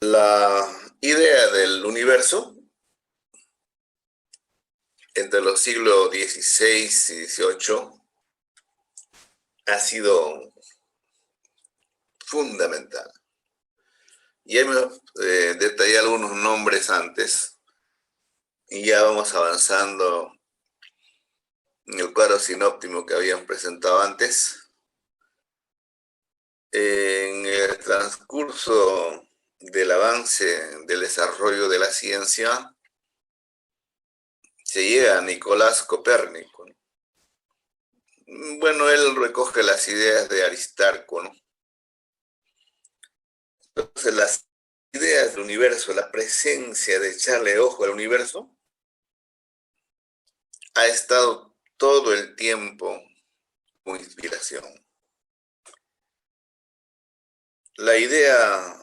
La idea del universo entre los siglos XVI y XVIII ha sido fundamental. Ya hemos detallado algunos nombres antes y ya vamos avanzando en el cuadro sinóptico que habíamos presentado antes. En el transcurso del avance del desarrollo de la ciencia, se llega a Nicolás Copérnico. Bueno, él recoge las ideas de Aristarco, ¿no? Entonces, las ideas del universo, la presencia de echarle ojo al universo, ha estado todo el tiempo como inspiración. La idea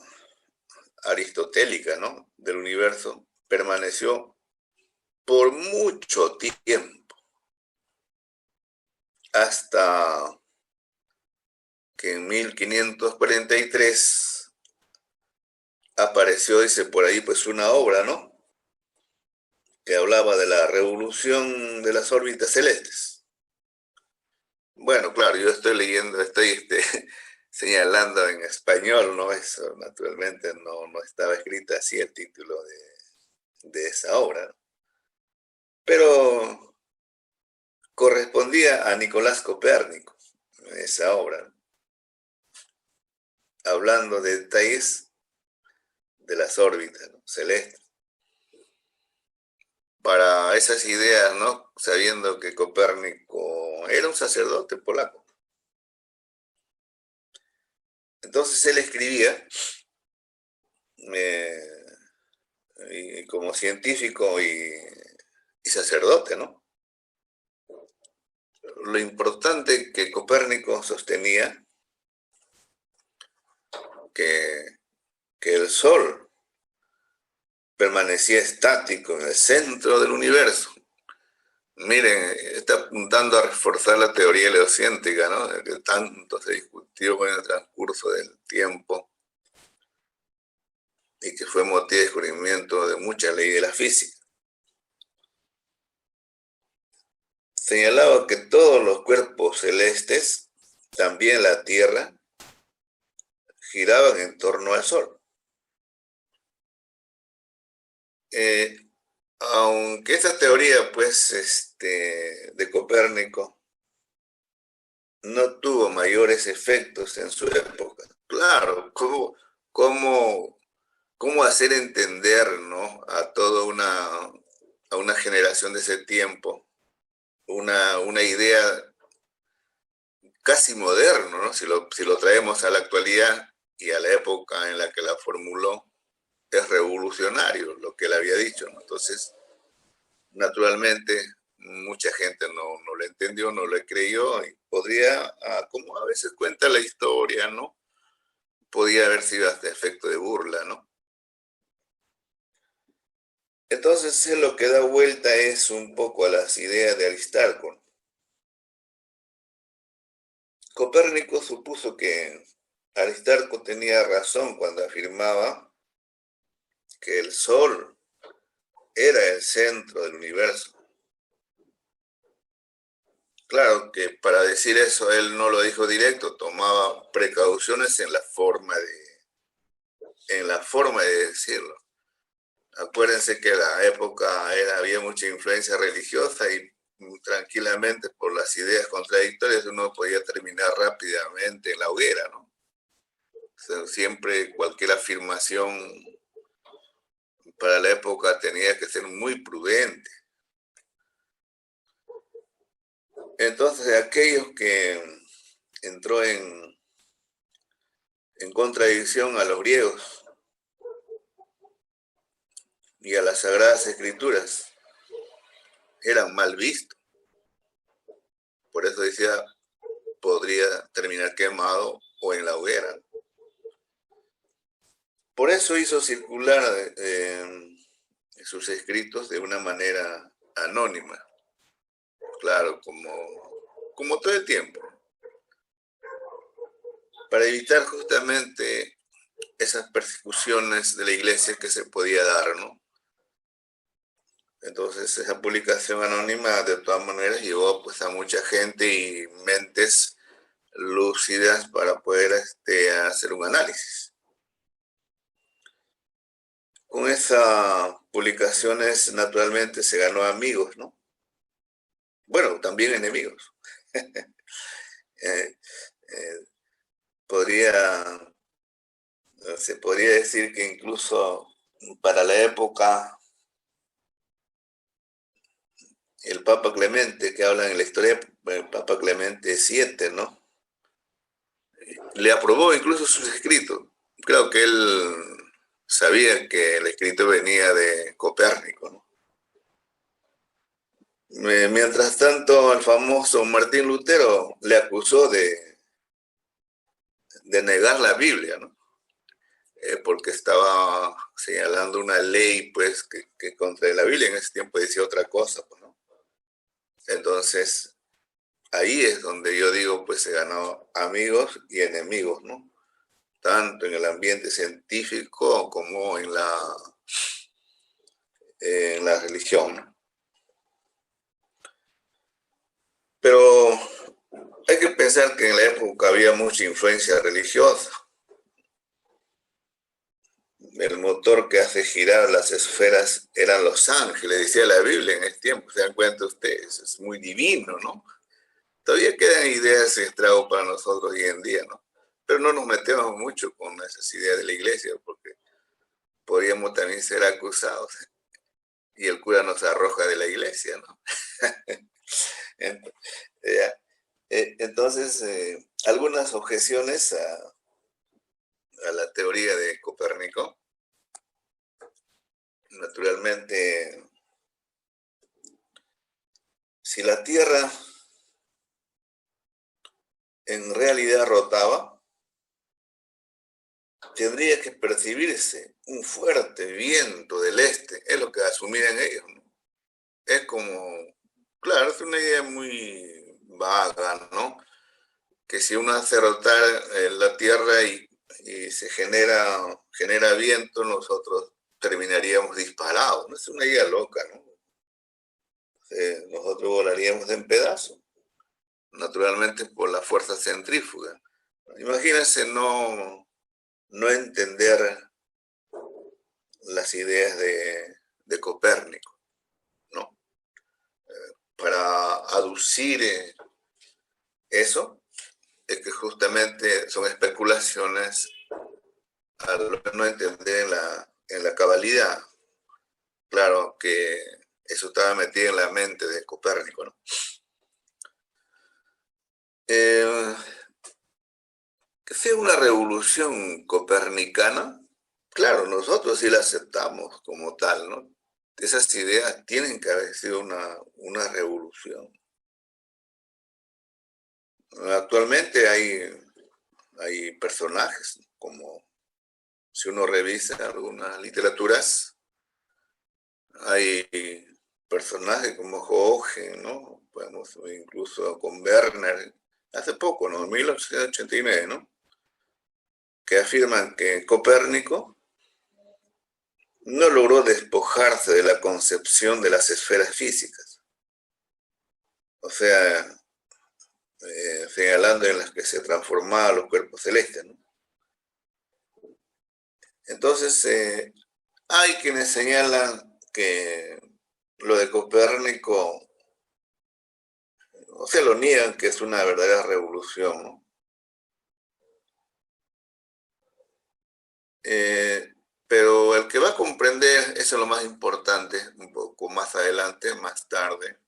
aristotélica, ¿no?, del universo permaneció por mucho tiempo, hasta que en 1543 apareció, dice por ahí, pues una obra, ¿no?, que hablaba de la revolución de las órbitas celestes. Bueno, claro, yo estoy leyendo, estoy señalando en español, ¿no? Eso naturalmente no estaba escrita así el título de esa obra, pero correspondía a Nicolás Copérnico, esa obra, hablando de detalles de las órbitas, ¿no?, celestes. Para esas ideas, ¿no?, sabiendo que Copérnico era un sacerdote polaco. Entonces él escribía como científico y sacerdote, ¿no? Lo importante que Copérnico sostenía que el Sol permanecía estático en el centro del universo. Miren, está apuntando a reforzar la teoría heliocéntrica, ¿no?, que tanto se discutió con el transcurso del tiempo y que fue motivo de descubrimiento de muchas leyes de la física. Señalaba que todos los cuerpos celestes, también la Tierra, giraban en torno al Sol. Aunque esta teoría, pues, de Copérnico no tuvo mayores efectos en su época. Claro, cómo hacer entender, ¿no?, a toda una generación de ese tiempo una idea casi moderna, ¿no? Si lo traemos a la actualidad y a la época en la que la formuló, es revolucionario lo que él había dicho, ¿no? Entonces, naturalmente, mucha gente no lo entendió, no lo creyó, y podría, como a veces cuenta la historia, ¿no?, podía haber sido hasta efecto de burla, ¿no? Entonces, lo que da vuelta es un poco a las ideas de Aristarco. Copérnico supuso que Aristarco tenía razón cuando afirmaba que el Sol era el centro del universo. Claro que para decir eso él no lo dijo directo, tomaba precauciones en la forma de decirlo. Acuérdense que la época había mucha influencia religiosa y tranquilamente por las ideas contradictorias uno podía terminar rápidamente en la hoguera, ¿no? O sea, siempre cualquier afirmación para la época tenía que ser muy prudente. Entonces, aquellos que entró en contradicción a los griegos y a las Sagradas Escrituras eran mal vistos. Por eso decía, podría terminar quemado o en la hoguera. Por eso hizo circular sus escritos de una manera anónima. Claro, como todo el tiempo. Para evitar justamente esas persecuciones de la iglesia que se podía dar, ¿no? Entonces esa publicación anónima de todas maneras llevó pues a mucha gente y mentes lúcidas para poder hacer un análisis. Con esas publicaciones naturalmente se ganó amigos, ¿no? Bueno, también enemigos. Eh, eh, podría, se podría decir que incluso para la época el Papa Clemente, que habla en la historia, el Papa Clemente VII, ¿no? Le aprobó incluso sus escritos. Creo que él sabía que el escrito venía de Copérnico, ¿no? Mientras tanto, el famoso Martín Lutero le acusó de negar la Biblia, ¿no? Porque estaba señalando una ley, pues, que contra la Biblia en ese tiempo decía otra cosa, pues, ¿no? Entonces, ahí es donde yo digo, pues, se ganó amigos y enemigos, ¿no? Tanto en el ambiente científico como en la religión. Pero hay que pensar que en la época había mucha influencia religiosa. El motor que hace girar las esferas eran los ángeles, decía la Biblia en ese tiempo, se dan cuenta ustedes, es muy divino, ¿no? Todavía quedan ideas y estragos para nosotros hoy en día, ¿no? Pero no nos metemos mucho con esas ideas de la iglesia, porque podríamos también ser acusados y el cura nos arroja de la iglesia, ¿no? Entonces, algunas objeciones a la teoría de Copérnico. Naturalmente, si la Tierra en realidad rotaba, tendría que percibirse un fuerte viento del este, es lo que asumían ellos, ¿no? Es como, claro, es una idea muy vaga, ¿no? Que si uno hace rotar la Tierra y se genera viento, nosotros terminaríamos disparados, ¿no? Es una idea loca, ¿no? Nosotros volaríamos en pedazos, naturalmente por la fuerza centrífuga. Imagínense no entender las ideas de Copérnico, ¿no? Para aducir eso, es que justamente son especulaciones al no entender en la cabalidad. Claro que eso estaba metido en la mente de Copérnico, ¿no? Que sea una revolución copernicana, claro, nosotros sí la aceptamos como tal, ¿no? Esas ideas tienen que haber sido una revolución. Actualmente hay personajes, como si uno revisa algunas literaturas, hay personajes como Hohen, ¿no? Podemos incluso con Werner, hace poco, ¿no? En 1889, ¿no? Que afirman que Copérnico no logró despojarse de la concepción de las esferas físicas, o sea, señalando en las que se transformaban los cuerpos celestes, ¿no? Entonces, hay quienes señalan que lo de Copérnico, o sea, lo niegan que es una verdadera revolución, ¿no? Pero el que va a comprender, eso es lo más importante, un poco más adelante, más tarde,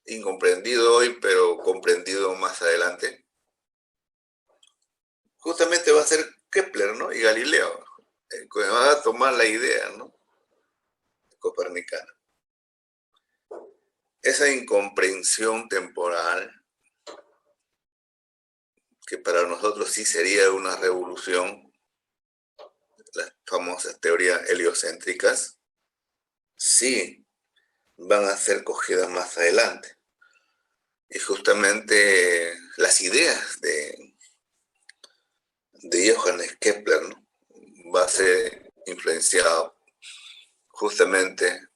incomprendido hoy, pero comprendido más adelante, justamente va a ser Kepler, ¿no? Y Galileo, que van a tomar la idea, ¿no? Copernicana. Esa incomprensión temporal, que para nosotros sí sería una revolución, las famosas teorías heliocéntricas, sí van a ser cogidas más adelante. Y justamente las ideas de Johannes Kepler, ¿no? Va a ser influenciado justamente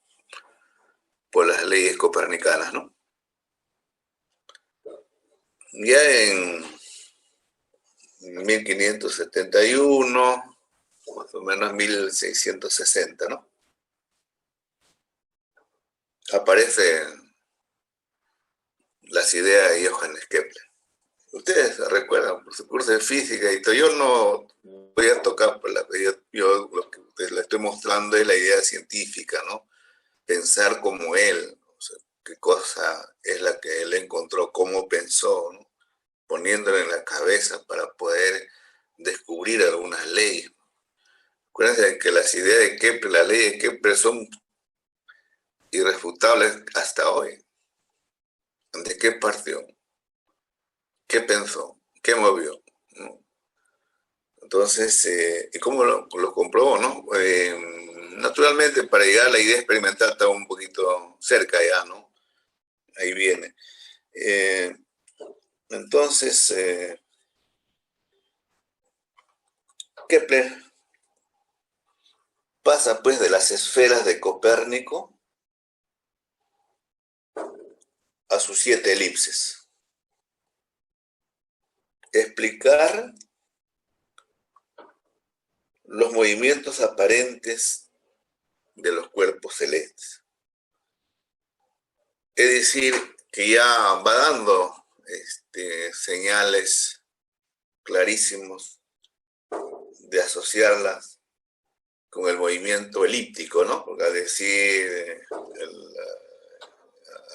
por las leyes copernicanas, ¿no? Ya en 1571, más o menos 1660, ¿no? Aparecen las ideas de Johannes Kepler. Ustedes recuerdan por su curso de física y todo. Yo no voy a tocar, yo lo que les estoy mostrando es la idea científica, ¿no? Pensar como él, o sea, qué cosa es la que él encontró, cómo pensó, ¿no? Poniéndolo en la cabeza para poder descubrir algunas leyes. Acuérdense que las ideas de Kepler, las leyes de Kepler son irrefutables hasta hoy. ¿De qué partió? ¿Qué pensó? ¿Qué movió? ¿No? Entonces, ¿y cómo lo comprobó, no? Naturalmente, para llegar a la idea experimental está un poquito cerca ya, ¿no? Ahí viene. Eh, entonces, Kepler pasa pues de las esferas de Copérnico a sus 7 elipses. Explicar los movimientos aparentes de los cuerpos celestes. Es decir, que ya va dando señales clarísimos de asociarlas con el movimiento elíptico, ¿no? Porque al decir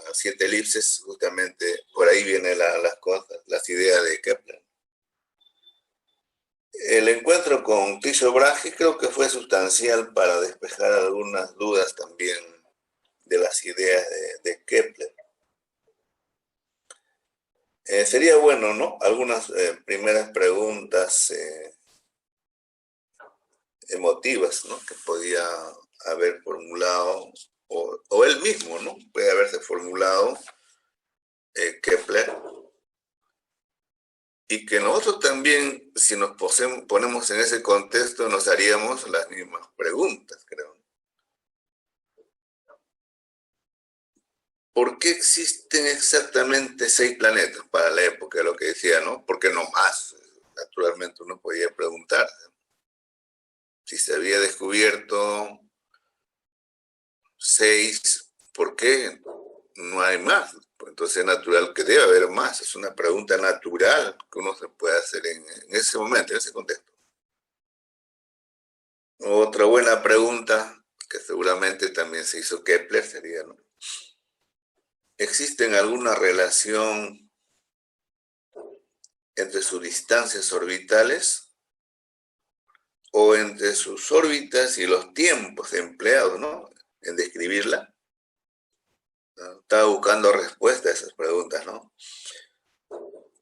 a 7 elipses, justamente por ahí vienen las cosas, las ideas de Kepler. El encuentro con Tycho Brahe creo que fue sustancial para despejar algunas dudas también de las ideas de Kepler. Sería bueno, ¿no? Algunas primeras preguntas emotivas, ¿no? Que podía haber formulado, o él mismo, ¿no? Puede haberse formulado Kepler, y que nosotros también, si nos ponemos en ese contexto, nos haríamos las mismas preguntas, creo. ¿Por qué existen exactamente 6 planetas para la época, lo que decía, ¿no? ¿Por qué no más? Naturalmente uno podía preguntarse. Si se había descubierto 6, ¿por qué no hay más? Pues entonces es natural que debe haber más. Es una pregunta natural que uno se puede hacer en ese momento, en ese contexto. Otra buena pregunta que seguramente también se hizo Kepler sería, ¿no? ¿Existe alguna relación entre sus distancias orbitales o entre sus órbitas y los tiempos empleados, ¿no? En describirla? ¿No? Estaba buscando respuesta a esas preguntas, ¿no?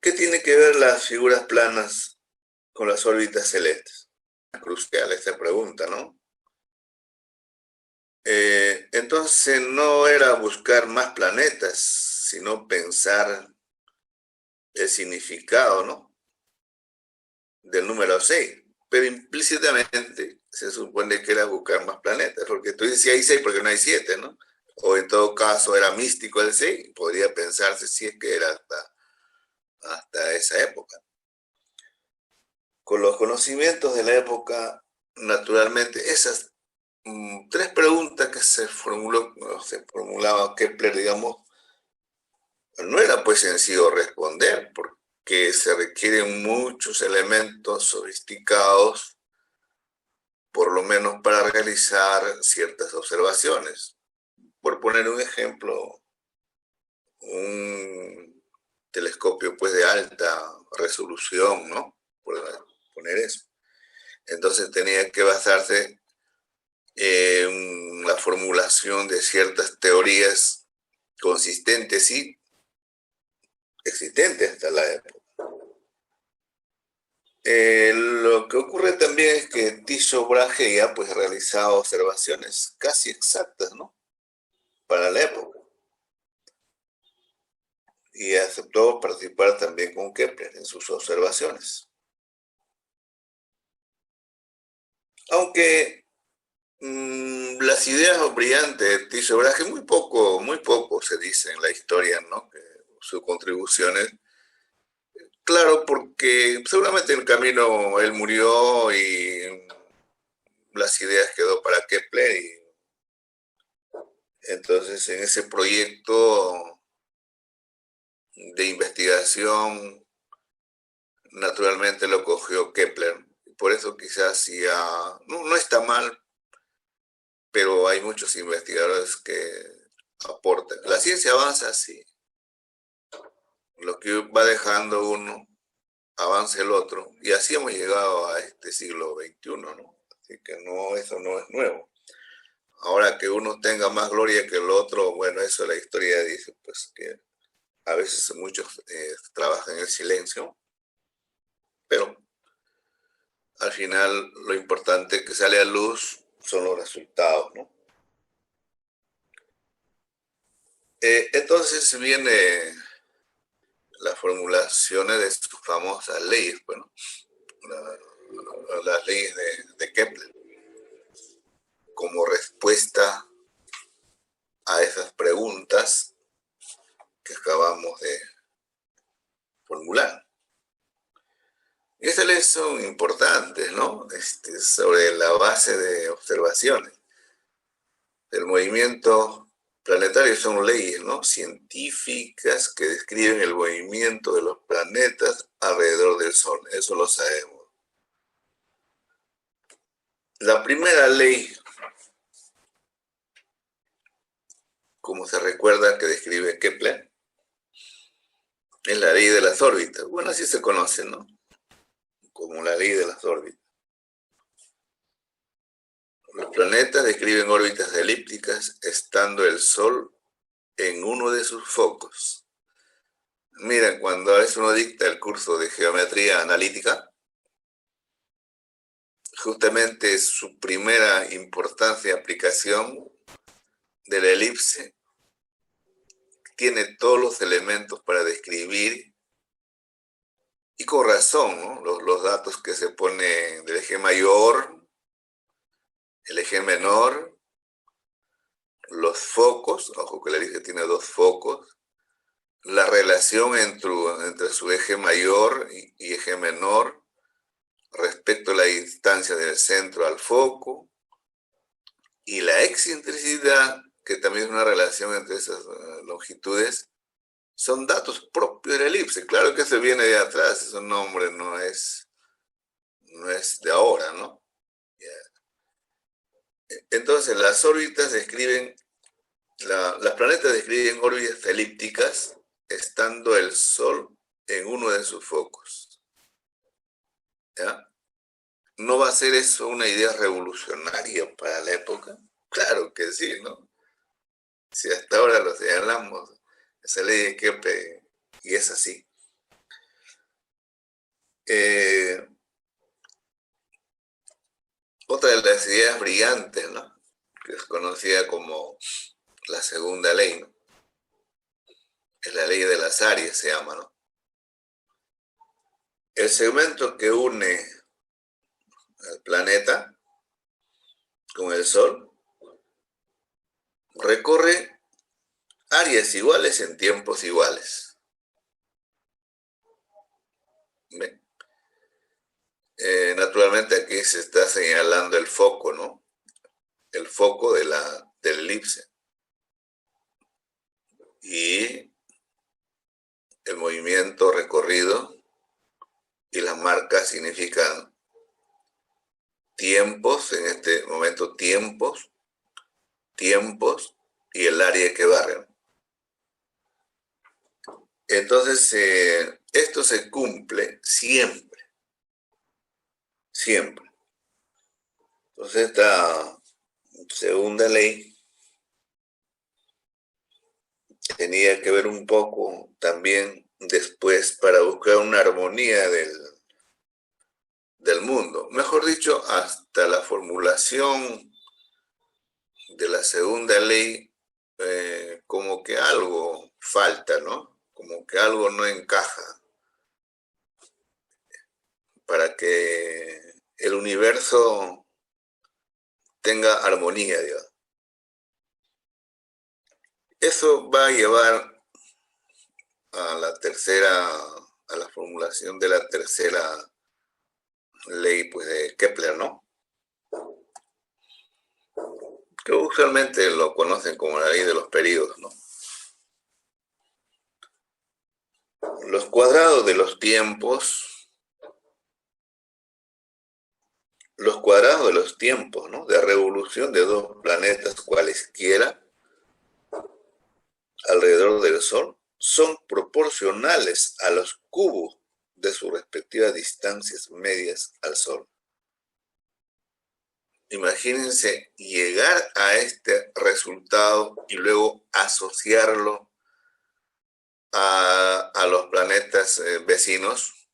¿Qué tiene que ver las figuras planas con las órbitas celestes? Crucial esta pregunta, ¿no? Entonces no era buscar más planetas, sino pensar el significado, ¿no? Del número 6. Pero implícitamente se supone que era buscar más planetas, porque tú dices si hay 6 porque no hay 7, ¿no? O en todo caso era místico el 6, podría pensarse si es que era hasta esa época. Con los conocimientos de la época, naturalmente, esas 3 preguntas que se formulaba Kepler, digamos, no era pues sencillo responder, porque se requieren muchos elementos sofisticados, por lo menos para realizar ciertas observaciones. Por poner un ejemplo, un telescopio pues de alta resolución, ¿no? Por poner eso. Entonces tenía que basarse en la formulación de ciertas teorías consistentes y existentes hasta la época. Lo que ocurre también es que Tycho Brahe ya pues realizaba observaciones casi exactas, ¿no? Para la época. Y aceptó participar también con Kepler en sus observaciones. Aunque las ideas brillantes de Tycho Brahe, muy poco se dice en la historia, ¿no? Que sus contribuciones. Claro, porque seguramente en el camino él murió y las ideas quedó para Kepler y entonces en ese proyecto de investigación naturalmente lo cogió Kepler. Por eso quizás ya no está mal, pero hay muchos investigadores que aportan. La ciencia avanza así. Lo que va dejando uno, avanza el otro. Y así hemos llegado a este siglo XXI, ¿no? Así que no, eso no es nuevo. Ahora que uno tenga más gloria que el otro, bueno, eso la historia dice, pues que a veces muchos trabajan en silencio, pero al final lo importante que sale a luz son los resultados, ¿no? Entonces viene las formulaciones de sus famosas leyes, bueno, las leyes de Kepler, como respuesta a esas preguntas que acabamos de formular. Y esas leyes son importantes, ¿no? Sobre la base de observaciones. El movimiento planetario son leyes, ¿no? Científicas que describen el movimiento de los planetas alrededor del Sol. Eso lo sabemos. La primera ley, como se recuerda que describe Kepler, es la ley de las órbitas. Bueno, así se conoce, ¿no? Como la ley de las órbitas. Los planetas describen órbitas elípticas estando el Sol en uno de sus focos. Mira, cuando a veces uno dicta el curso de geometría analítica, justamente su primera importancia y aplicación de la elipse tiene todos los elementos para describir, y con razón, ¿no? Los datos que se ponen del eje mayor, el eje menor, los focos, ojo que la elipse tiene dos focos, la relación entre su eje mayor y eje menor respecto a la distancia del centro al foco, y la excentricidad, que también es una relación entre esas longitudes, son datos propios de la elipse. Claro que se viene de atrás, ese nombre no es de ahora, ¿no? Entonces, las órbitas describen, las planetas describen órbitas elípticas estando el Sol en uno de sus focos. ¿Ya? ¿No va a ser eso una idea revolucionaria para la época? Claro que sí, ¿no? Si hasta ahora lo señalamos, esa ley de Kepler, y es así. Otra de las ideas brillantes, ¿no? Que es conocida como la segunda ley, ¿no? Es la ley de las áreas, se llama, ¿no? El segmento que une al planeta con el Sol recorre áreas iguales en tiempos iguales. ¿Ven? Naturalmente aquí se está señalando el foco, ¿no? El foco de la elipse. Y el movimiento recorrido y las marcas significan tiempos, en este momento tiempos, y el área que barren. Entonces, esto se cumple siempre, siempre. Entonces, esta segunda ley tenía que ver un poco también después para buscar una armonía del mundo. Mejor dicho, hasta la formulación de la segunda ley, como que algo falta, ¿no? Como que algo no encaja para que el universo tenga armonía, digamos. Eso va a llevar a la tercera, a la formulación de la tercera ley, pues, de Kepler, ¿no? Que usualmente lo conocen como la ley de los períodos, ¿no? Los cuadrados de los tiempos, ¿no? De revolución de dos planetas cualesquiera alrededor del Sol son proporcionales a los cubos de sus respectivas distancias medias al Sol. Imagínense llegar a este resultado y luego asociarlo a los planetas vecinos,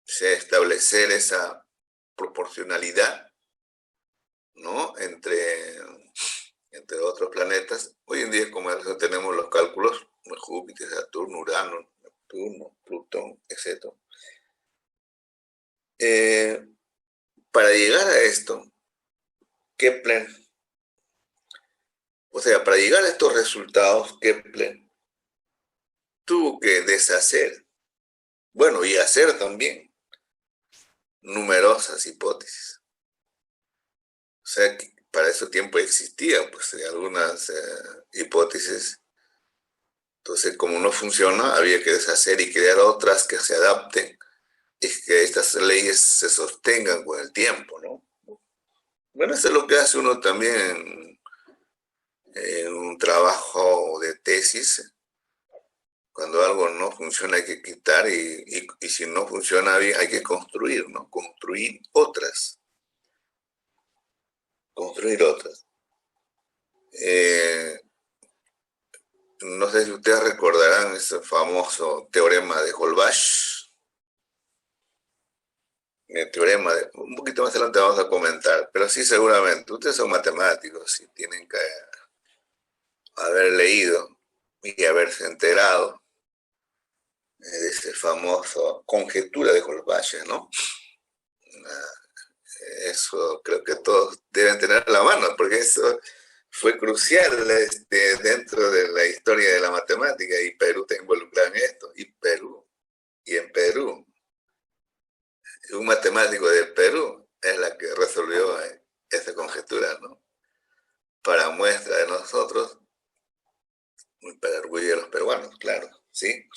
establecer esa proporcionalidad, ¿no? Entre otros planetas. Hoy en día, como eso tenemos los cálculos, Júpiter, Saturno, Urano, Neptuno, Plutón, etc. Para llegar a esto, Kepler, o sea, para llegar a estos resultados, Kepler tuvo que deshacer, bueno, y hacer también numerosas hipótesis. O sea, que para ese tiempo existían pues algunas hipótesis. Entonces, como no funciona, había que deshacer y crear otras que se adapten y que estas leyes se sostengan con el tiempo, ¿no? Bueno, eso es lo que hace uno también en un trabajo de tesis. Cuando algo no funciona hay que quitar y si no funciona bien hay que construir, ¿no? Construir otras. Construir otras. No sé si ustedes recordarán ese famoso teorema de Holbach. El teorema de, un poquito más adelante vamos a comentar, pero sí seguramente, ustedes son matemáticos y tienen que haber leído y haberse enterado de ese famoso conjetura de Holbach, ¿no? Eso creo que todos deben tener a la mano, porque eso fue crucial dentro de la historia de la matemática y Perú está involucrado en esto, y en Perú, un matemático de Perú es la que resolvió esa conjetura, ¿no? Para muestra de nosotros, para orgullo de los peruanos, claro, ¿sí?